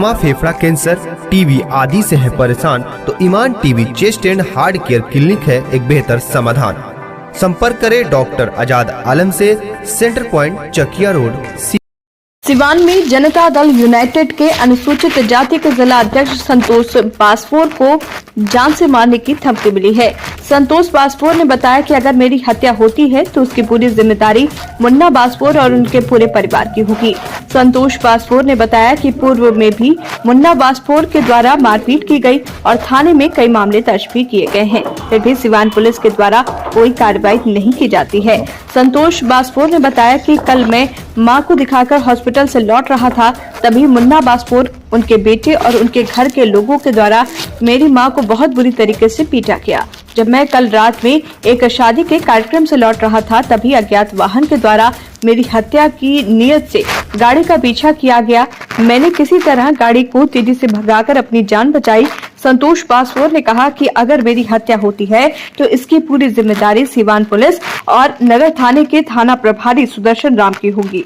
Asthma, फेफड़ा cancer, TB आदि से है परेशान तो Iman TB chest and heart care clinic है एक बेहतर समाधान। संपर्क करें डॉक्टर आजाद आलम से, centre point Chakia road. Siwan में जनता दल यूनाइटेड के अनुसूचित जाति के जिला अध्यक्ष संतोष बासफोर को जान से मारने की धमकी मिली है। संतोष बासफोर ने बताया कि अगर मेरी हत्या होती है तो उसकी पूरी जिम्मेदारी मुन्ना बासफोर और उनके पूरे परिवार की होगी। संतोष बासफोर ने बताया कि पूर्व में भी मुन्ना बासफोर के द्वारा मारपीट की गई और थाने में कई मामले दर्ज भी किए गए हैं, फिर भी सिवान पुलिस के द्वारा कोई कार्रवाई नहीं की जाती है। संतोष बासफोर ने बताया कि कल मैं मां को दिखाकर हॉस्पिटल से लौट रहा था, तभी मुन्ना बासफोर, उनके बेटे और उनके घर के लोगों के द्वारा मेरी मां को बहुत बुरी तरीके से पीटा गया। जब मैं कल रात में एक शादी के कार्यक्रम से लौट रहा था, तभी अज्ञात वाहन के द्वारा मेरी हत्या की नीयत से गाड़ी का पीछा किया गया। मैंने किसी तरह गाड़ी को तेजी से भगाकर अपनी जान बचाई। संतोष बासफोर ने कहा कि अगर मेरी हत्या होती है तो इसकी पूरी जिम्मेदारी सिवान पुलिस और नगर थाने के थाना प्रभारी सुदर्शन राम की होगी,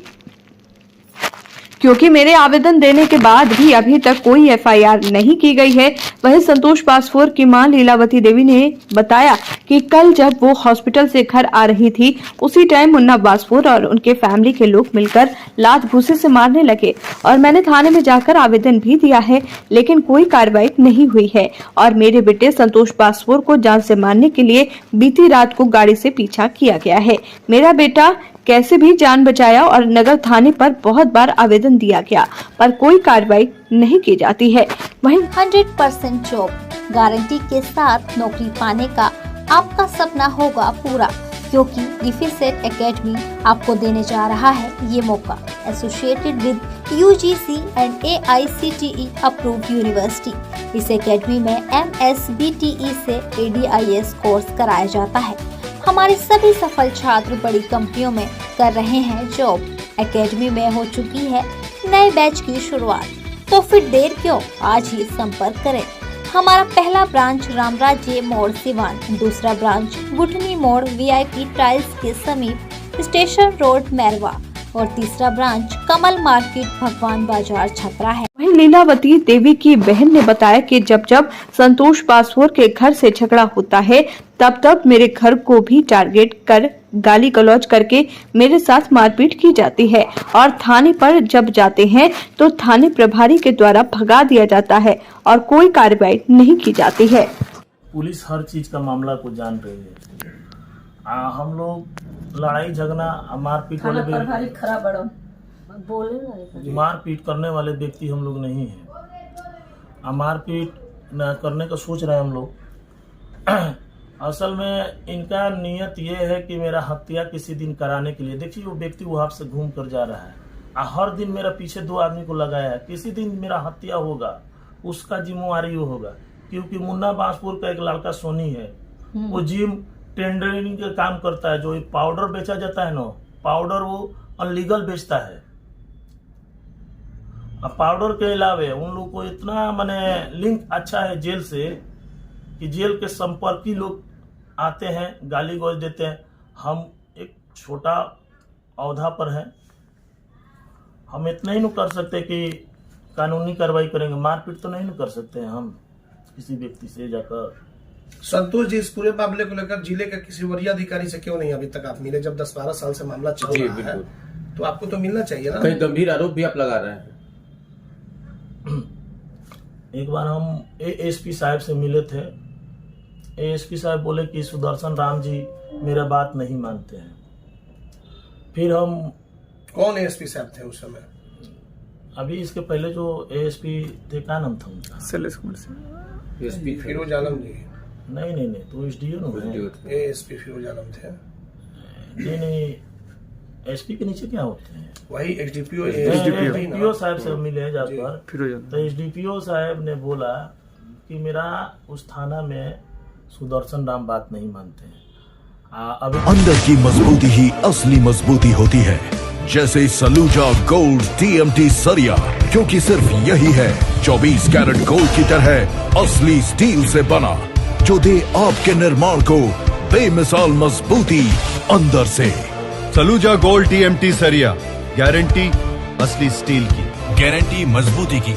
क्योंकि मेरे आवेदन देने के बाद भी अभी तक कोई एफआईआर नहीं की गई है। वहीं संतोष बासफोर की मां लीलावती देवी ने बताया कि कल जब वो हॉस्पिटल से घर आ रही थी, उसी टाइम मुन्ना बासफोर और उनके फैमिली के लोग मिलकर लात घूंसे से मारने लगे और मैंने थाने में जाकर आवेदन भी दिया है, लेकिन कोई कार्रवाई नहीं हुई है और मेरे बेटे संतोष बासफोर को जान से मारने के लिए बीती रात को गाड़ी से पीछा किया गया है। मेरा बेटा कैसे भी जान बचाया और नगर थाने पर बहुत बार आवेदन दिया गया पर कोई कार्रवाई नहीं की जाती है। वहीं 100% जॉब गारंटी के साथ नौकरी पाने का आपका सपना होगा पूरा, क्योंकि डिफेंसेट एकेडमी आपको देने जा रहा है ये मौका। Associated with UGC and AICTE approved university. इस एकेडमी में MSBTE से ADIS कोर्स कराया जाता है। हमारे सभी सफल छात्र बड़ी कंपनियों में कर रहे हैं जॉब। एकेडमी में हो चुकी है नए बैच की शुरुआत, तो फिर देर क्यों, आज ही संपर्क करें। हमारा पहला ब्रांच रामराज्य मोड़ सिवान, दूसरा ब्रांच गुठनी मोड़ VIP टाइल्स के समीप स्टेशन रोड मैरवा और तीसरा ब्रांच कमल मार्केट भगवान बाजार छपरा है। वहीं लीलावती देवी की बहन ने बताया कि जब जब संतोष बासफोर के घर से झगड़ा होता है, तब तब मेरे घर को भी टारगेट कर गाली गलौज करके मेरे साथ मारपीट की जाती है और थाने पर जब जाते हैं तो थाने प्रभारी के द्वारा भगा दिया जाता है और कोई कार्रवाई नहीं की जाती है। पुलिस हर चीज का मामला को जान रही है। हम लोग लड़ाई झगड़ा मारपीट मारपीट करने वाले व्यक्ति हम लोग नहीं है। मारपीट करने का सोच रहे हैं हम लोग। असल में इनका नियत ये है कि मेरा हत्या किसी दिन कराने के लिए। देखिए वो व्यक्ति वहां से घूम कर जा रहा है, हर दिन मेरा पीछे 2 आदमी को लगाया है। किसी दिन मेरा हत्या होगा उसका जिम्मेवारी वो होगा, क्योंकि मुन्ना बासफोर का एक लड़का सोनी है, वो जिम टेंडरिंग का काम करता है। जो पाउडर बेचा जाता है ना, पाउडर वो अनलीगल बेचता है। अब पाउडर के अलावे उन लोग को इतना माने लिंक अच्छा है जेल से कि जेल के संपर्की लोग आते हैं, गाली गलौज देते हैं। हम एक छोटा औहदा पर हैं, हम इतना ही नहीं कर सकते कि कानूनी कार्रवाई करेंगे। मारपीट तो नहीं कर सकते हैं हम किसी व्यक्ति से जाकर। संतोष जी, इस पूरे मामले को लेकर जिले के किसी वरीय अधिकारी से क्यों नहीं अभी तक आप मिले? जब 10-12 साल से मामला चल रहा है तो आपको तो मिलना चाहिए ना। कई गंभीर आरोप भी आप लगा रहे हैं। एक बार हम ASP साहब से मिले थे। ASP साहब बोले कि सुदर्शन राम जी मेरा बात नहीं मानते हैं। फिर हम कौन ASP साहब थे उस समय? अभी इसके पहले जो ASP थे, क्या नाम था उनका? ASP फिरोज आलम जी? नहीं, तो SDO ना, ASP फिरोज आलम थे। नहीं, SP के नीचे क्या होते हैं? वही SDPO साहब से मिले हैं जाकर। तो SDPO साहब ने बोला कि मेरा उस थाना में सुदर्शन राम बात नहीं मानते हैं। अभी अंदर की मजबूती ही असली मजबूती होती है, जैसे सलूजा गोल्ड TMT सरिया, क्योंकि सिर्फ यही है 24 कैरेट गोल्ड की तरह असली स्टील से बना, जो दे आपके निर्माण को बेमिसाल मजबूती अंदर से। सलूजा गोल्ड TMT सरिया, गारंटी असली स्टील की, गारंटी मजबूती की।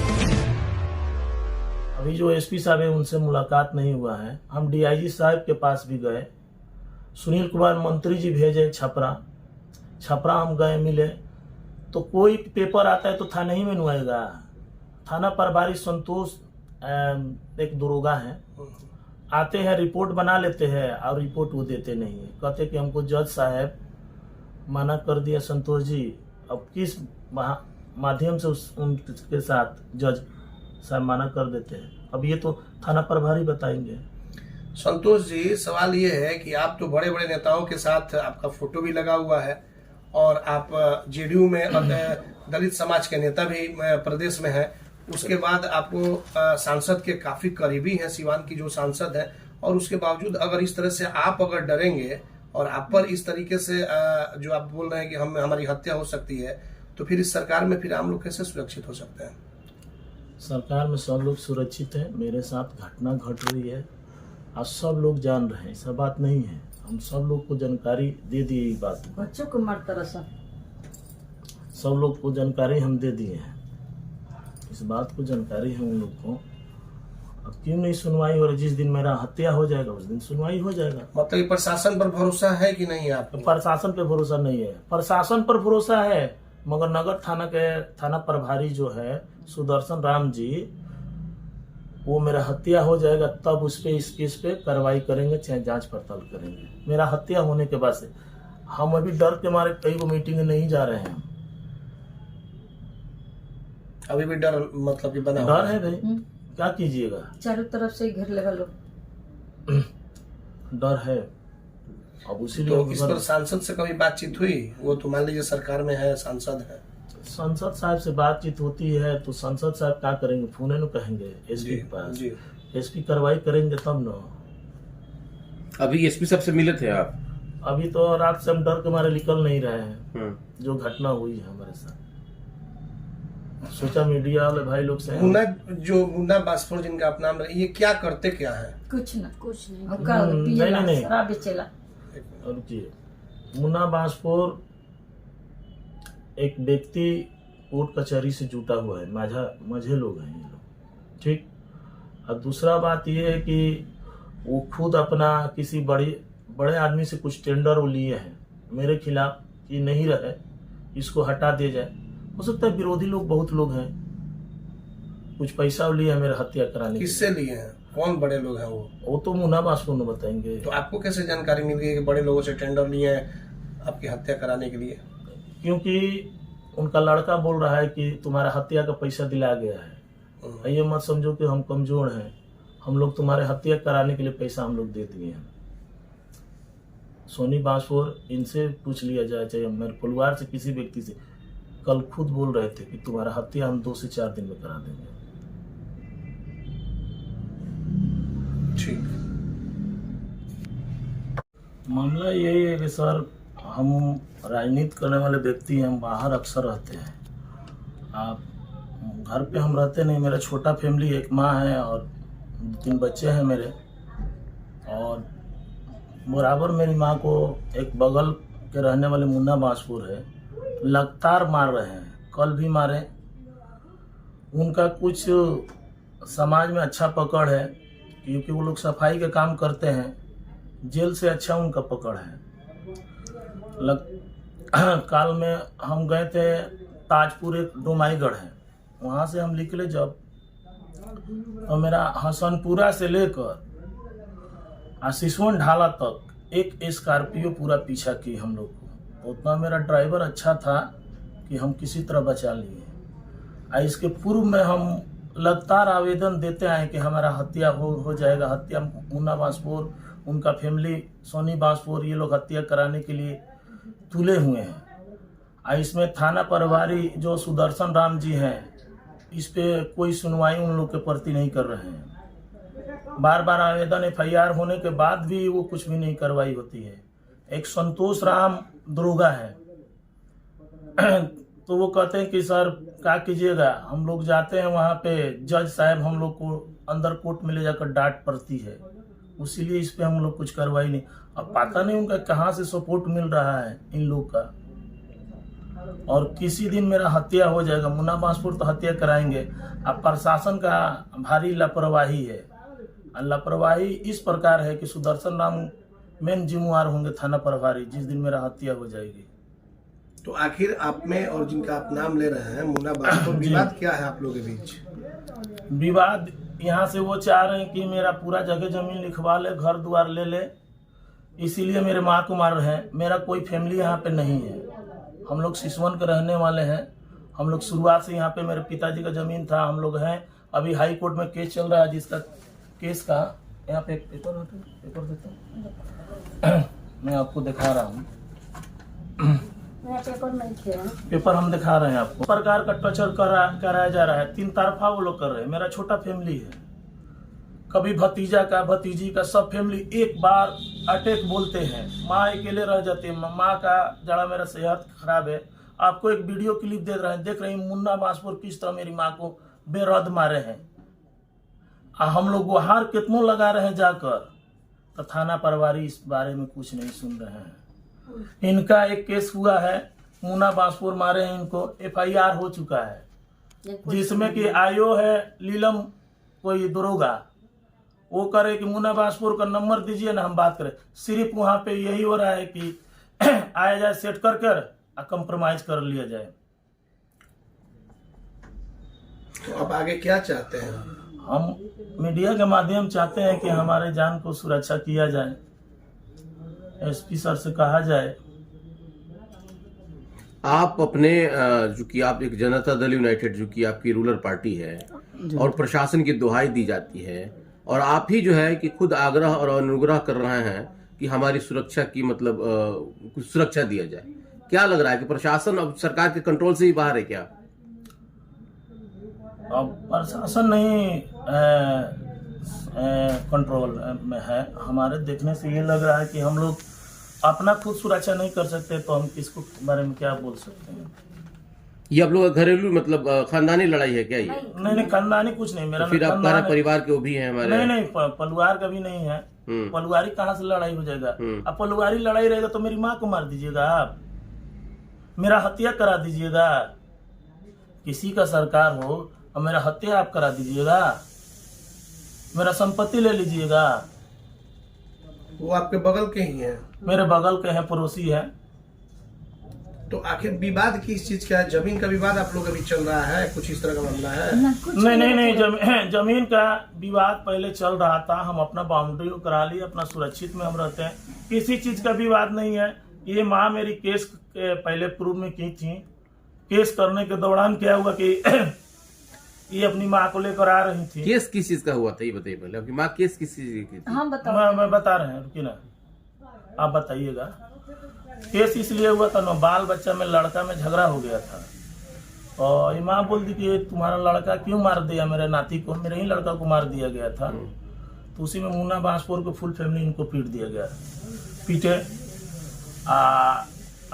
अभी जो एसपी साहब है उनसे मुलाकात नहीं हुआ है। हम डीआईजी साहब के पास भी गए, सुनील कुमार मंत्री जी भेजे छपरा हम गए, मिले तो कोई पेपर आता है तो थाने ही में नुआएगा। थाना प्रभारी संतोष एक दरोगा है, आते हैं रिपोर्ट बना लेते हैं और रिपोर्ट वो देते नहीं है। कहते कि हमको जज साहब मना कर दिया संतोष जी, अब किस माध्यम से उनके साथ जज साहब मना कर देते हैं। अब ये तो थाना प्रभारी बताएंगे। संतोष जी, सवाल ये है कि आप तो बड़े बड़े नेताओं के साथ आपका फोटो भी लगा हुआ है और आप जेडीयू में दलित समाज के नेता भी प्रदेश में है। उसके बाद आपको सांसद के काफी करीबी हैं, सिवान की जो सांसद है, और उसके बावजूद अगर इस तरह से आप अगर डरेंगे और आप पर इस तरीके से जो आप बोल रहे हैं कि हमारी हत्या हो सकती है, तो फिर इस सरकार में फिर हम लोग कैसे सुरक्षित हो सकते हैं? सरकार में सब लोग सुरक्षित है। मेरे साथ घटना घट रही है और सब लोग जान रहे हैं, ऐसा बात नहीं है। हम सब लोग को जानकारी दे दिए, ये बात बच्चों को मारता रहा सब लोग को जानकारी हम दे दिए हैं, इस बात को जानकारी है उन लोग को। अब क्यों नहीं सुनवाई हो रही? जिस दिन मेरा हत्या हो जाएगा उस दिन सुनवाई हो जाएगा। मतलब प्रशासन पर भरोसा है कि नहीं है आपको? प्रशासन पे भरोसा नहीं है। प्रशासन पर भरोसा है, मगर नगर थाना के थाना प्रभारी जो है सुदर्शन राम जी, वो मेरा हत्या हो जाएगा तब उस पे इस केस पे कार्रवाई करेंगे, चाहे जांच पड़ताल करेंगे। मेरा हत्या होने के बाद से हम अभी डर के मारे कई को मीटिंग नहीं जा रहे हैं। अभी भी डर मतलब कि बना डर है भाई, क्या कीजिएगा, चारों तरफ से घेर लगा लो, डर है। अब उसी तो इस पर सांसद से कभी बातचीत हुई? वो तो मान लीजिए सरकार में है, सांसद है। सांसद साहब से बातचीत होती है तो सांसद साहब क्या करेंगे? फोन न कहेंगे एसपी के पास, एसपी कार्रवाई करेंगे तब न। अभी एसपी साहब से मिले थे आप? अभी तो रात से हम डर के मारे निकल नहीं रहे हैं। जो घटना हुई है हमारे साथ, सोचा मीडिया वाले भाई लोग से। मुन्ना बास्फोर जिनका आप नाम ये क्या करते क्या है? कुछ नहीं नहीं शराब बेचेला। रुकिए, मुन्ना बास्फोर एक व्यक्ति कोर्ट कचहरी से जुटा हुआ है, माझे लोग हैं ये लोग, ठीक। और दूसरा बात ये है कि वो खुद अपना किसी बड़े आदमी से कुछ टेंडर वो लिए हैं मेरे खिलाफ कि नहीं रहे, इसको हटा दिया जाए। हो सकता है विरोधी लोग बहुत लोग हैं, कुछ पैसा लिए है मेरे हत्या कराने। किससे लिए हैं? कौन बड़े लोग हैं वो तो मुन्ना बास्फोर ने बताएंगे। तो आपको कैसे जानकारी मिल गई कि बड़े लोगों से टेंडर लिए हैं आपकी हत्या कराने के लिए? क्योंकि उनका लड़का बोल रहा है कि तुम्हारा हत्या का पैसा दिला गया है। ये मत समझो कि हम कमजोर हैं, हम लोग तुम्हारे हत्या कराने के लिए पैसा हम लोग दे दिए हैं। सोनी बास्फोर, इनसे पूछ लिया जाए, चाहे मेरे परिवार से किसी व्यक्ति से, कल खुद बोल रहे थे कि तुम्हारा हत्या हम 2 से 4 दिन में करा देंगे। ठीक। मामला यही है कि सर, हम राजनीति करने वाले व्यक्ति हैं, हम बाहर अक्सर रहते हैं। आप घर पे हम रहते नहीं। मेरा छोटा फैमिली, एक माँ है और 2-3 बच्चे हैं मेरे, और बराबर मेरी माँ को एक बगल के रहने वाले मुन्ना बास्फोर है, लगातार मार रहे हैं। कल भी मारे। उनका कुछ समाज में अच्छा पकड़ है क्योंकि वो लोग सफाई का काम करते हैं, जेल से अच्छा उनका पकड़ है। काल में हम गए थे ताजपुर, एक डोमाईगढ़ है, वहाँ से हम निकले जब, और मेरा हसनपुरा से लेकर आशीषवन ढाला तक एक स्कॉर्पियो पूरा पीछा की हम लोग को। उतना मेरा ड्राइवर अच्छा था कि हम किसी तरह बचा लिए। इसके पूर्व में हम लगातार आवेदन देते आए कि हमारा हत्या हो जाएगा, हत्या। मुन्ना बास्फोर, उनका फैमिली, सोनी बास्फोर, ये लोग हत्या कराने के लिए तुले हुए हैं। इसमें थाना प्रभारी जो सुदर्शन राम जी हैं, इस पे कोई सुनवाई उन लोग के प्रति नहीं कर रहे हैं। बार बार आवेदन FIR होने के बाद भी वो कुछ भी नहीं कार्रवाई होती है। एक संतोष राम दरोगा है तो वो कहते हैं कि सर क्या कीजिएगा, हम लोग जाते हैं वहाँ पे, जज साहब हम लोग को अंदर कोर्ट में ले जाकर डांट पड़ती है, उसीलिए इस पे हम लोग कुछ कार्रवाई नहीं। अब पता नहीं उनका कहाँ से सपोर्ट मिल रहा है इन लोग का। और किसी दिन मेरा हत्या हो जाएगा, मुन्ना बांसपुर तो हत्या कराएंगे। अब प्रशासन का भारी लापरवाही है। लापरवाही इस प्रकार है कि सुदर्शन राम मेन जिम्मेवार होंगे थाना प्रभारी जिस दिन मेरा हत्या हो जाएगी। तो आखिर आप में और जिनका आप नाम ले रहे हैं मुन्ना बांसपुर, विवाद क्या है आप लोगों के बीच? विवाद यहाँ से वो चाह रहे हैं कि मेरा पूरा जगह जमीन लिखवा ले, घर द्वार ले ले, इसीलिए मेरे माँ को मार रहे हैं। मेरा कोई फैमिली यहाँ पे नहीं है, हम लोग सिसवन के रहने वाले हैं। हम लोग शुरुआत से यहाँ पे मेरे पिताजी का जमीन था, हम लोग हैं। अभी हाई कोर्ट में केस चल रहा है, जिसका केस का यहाँ पे पेपर देता हूँ मैं आपको दिखा रहा हूँ। पेपर हम दिखा रहे हैं आपको। प्रकार का टॉर्चर कराया जा रहा है, 3 तरफा वो लोग कर रहे हैं। मेरा छोटा फैमिली है, कभी भतीजा का भतीजी का सब फैमिली एक बार अटैक बोलते हैं, माँ अकेले रह जाते हैं। माँ का जरा मेरा सेहत खराब है। आपको एक वीडियो क्लिप देख रहे हैं मुन्ना बांसपुर किस तरह मेरी माँ को बेरद मारे हैं। हम लोग गुहार कितनों लगा रहे हैं जाकर, तो थाना प्रभारी इस बारे में कुछ नहीं सुन रहे हैं। इनका एक केस हुआ है, मुन्ना बांसपुर मारे हैं इनको, FIR हो चुका है, जिसमें कि आयो है लीलम कोई दरोगा, वो करे कि मुन्ना बांसपुर का नंबर दीजिए ना, हम बात करें। सिर्फ वहां पे यही हो रहा है कि आया जाए सेट कर कंप्रोमाइज कर लिया जाए। तो अब आगे क्या चाहते हैं? हम मीडिया के माध्यम चाहते हैं कि हमारे जान को सुरक्षा किया जाए, SP सर से कहा जाए। आप अपने जो कि आप एक जनता दल यूनाइटेड जो कि आपकी रूलर पार्टी है और प्रशासन की दुहाई दी जाती है, और आप ही जो है कि खुद आग्रह और अनुग्रह कर रहे हैं कि हमारी सुरक्षा की मतलब कुछ सुरक्षा दिया जाए। क्या लग रहा है कि प्रशासन अब सरकार के कंट्रोल से ही बाहर है क्या? अब प्रशासन नहीं कंट्रोल में है। हमारे देखने से ये लग रहा है कि हम लोग अपना खुद सुरक्षा नहीं कर सकते, तो हम किसको बारे में क्या बोल सकते हैं। ये आप लोग घरेलू मतलब खानदानी लड़ाई है क्या ये? नहीं खानदानी कुछ नहीं मेरा। तो फिर आप परिवार के वो भी हैं हमारे? नहीं परिवार का भी नहीं है। परिवारी कहाँ से लड़ाई हो जाएगा? अब परिवारी लड़ाई रहेगा तो मेरी माँ को मार दीजिएगा आप, मेरा हत्या करा दीजिएगा। किसी का सरकार हो और मेरा हत्या आप करा दीजिएगा, मेरा संपत्ति ले लीजिएगा। वो आपके बगल के ही हैं? मेरे बगल के हैं, पड़ोसी हैं। तो आखिर विवाद किस चीज का है? जमीन का विवाद आप लोग अभी चल रहा है, कुछ इस तरह का मामला है? नहीं जमीन का विवाद पहले चल रहा था। हम अपना बाउंड्री को करा लिए, अपना सुरक्षित में हम रहते हैं, किसी चीज का विवाद नहीं है। ये माँ मेरी केस के पहले पूर्व में की थी। केस करने के दौरान क्या हुआ कि ये अपनी माँ को लेकर आ रही थी। केस किस चीज का हुआ था ये बताइए पहले। आपकी माँ केस किस चीज की थी? हम बताओ। मैं बता रहे हैं, रुकिए ना, आप बताइएगा। केस इसलिए हुआ था ना, बाल बच्चा में लड़का में झगड़ा हो गया था, और ये माँ बोल दी कि तुम्हारा लड़का क्यों मार दिया मेरे नाती को, मेरे ही लड़का को मार दिया गया था। तो उसी में मुन्ना बांसपुर को फुल फैमिली इनको पीट दिया गया। पीटे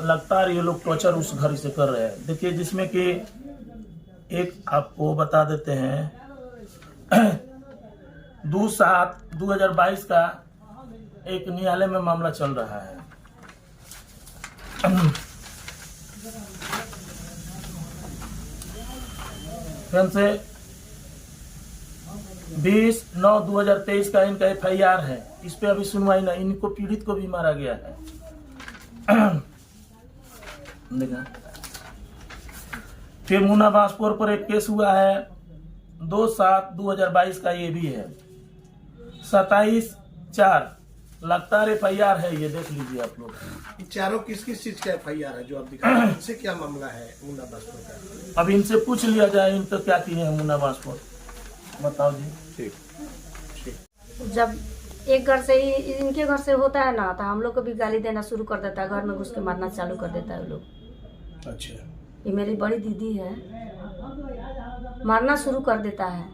लगता है ये लोग टॉर्चर उस घर से कर रहे हैं। देखिए, जिसमें कि एक आपको बता देते हैं 2/7/2022 का एक न्यायालय में मामला चल रहा है। से 20/9/2023 का इनका FIR है। इस पे अभी सुनवाई नहीं, इनको पीड़ित को भी मारा गया है। देखा, फिर मुन्ना बांसपुर पर एक केस हुआ है 2/7/2022 का, ये भी है 27/4 लगातार FIR है। ये देख लीजिए आप लोग। चारों किस किस चीज का FIR है जो आप दिखा रहे हैं? इनसे क्या मामला है मुन्ना बांसपुर का? अब इनसे पूछ लिया जाए, इनका क्या किए हैं मुन्ना बांसपुर, बताओ जी। ठीक। जब एक घर से ही इनके घर से होता है ना, तो हम लोग को भी गाली देना शुरू कर देता है, घर में घुस के मारना चालू कर देता है वो लोग। अच्छा। ये मेरी बड़ी दीदी है, मारना शुरू कर देता है।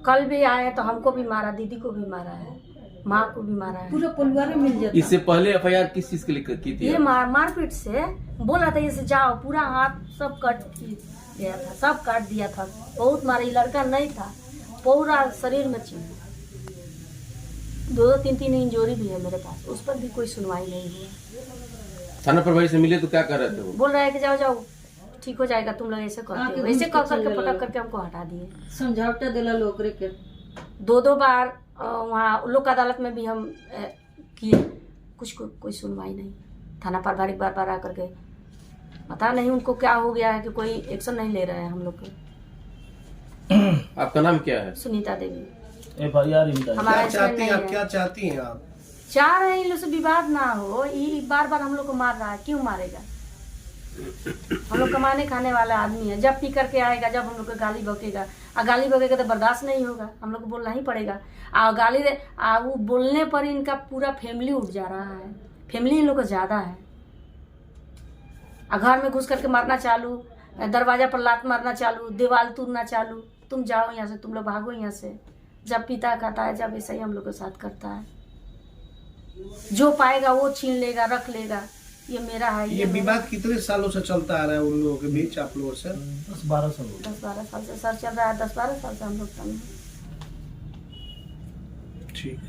कल भी आए तो हमको भी मारा, दीदी को भी मारा है, माँ को भी मारा है, पूरा परिवार मिल जाता। इससे पहले FIR किस चीज के लिए की थी? ये मारपीट से बोला था, इसे जाओ, पूरा हाथ सब काट दिया था, सब काट दिया था, बहुत मारा। ये लड़का नहीं था, पूरा शरीर में चिन्ह, 2-3 इंजरी भी है मेरे पास, उस पर भी कोई सुनवाई नहीं हुई। थाना प्रभारी से मिले तो क्या कर रहे थे वो? बोल रहे हैं कि जाओ जाओ ठीक हो जाएगा, तुम लोग ऐसे करते हो, ऐसे कर करके पटक करके हमको हटा दिए। समझौता दिला लोकरे के 2-2 बार वहाँ लोक अदालत में भी हम किए, कुछ कोई सुनवाई नहीं। थाना प्रभारी बार बार आकर के पता नहीं उनको क्या हो गया है कि कोई एक्शन नहीं ले रहे हैं हम लोग के। आपका नाम क्या है? सुनीता देवी। FIR इनका हमारा क्या चाहती हैं आप, इसमें क्या चाहती हैं आप? चाह रहे हैं इन लोग से विवाद ना हो, ये बार बार हम लोग को मार रहा है, क्यों मारेगा? हम लोग कमाने खाने वाला आदमी है, जब पी करके आएगा, जब हम लोग को गाली बकेगा, और गाली बकेगा तो बर्दाश्त नहीं होगा, हम लोग को बोलना ही पड़ेगा। और गाली दे वो बोलने पर इनका पूरा फैमिली उठ जा रहा है, फैमिली इन लोग को ज्यादा है। और घर में घुस करके मारना चालू, दरवाजा पर लात मारना चालू, दीवार तोड़ना चालू, तुम जाओ यहाँ से, तुम लोग भागो यहाँ से। जब पीता खाता है, जब ऐसा ही हम लोग के साथ करता है, जो पाएगा वो छीन लेगा, रख लेगा, ये मेरा है। ये विवाद कितने सालों से चलता आ रहा है उन लोगों के बीच, आप लोगों से? 10-12 साल हो गए। 10-12 साल से सर चल रहा है, 10-12 साल से हम लोग ठीक।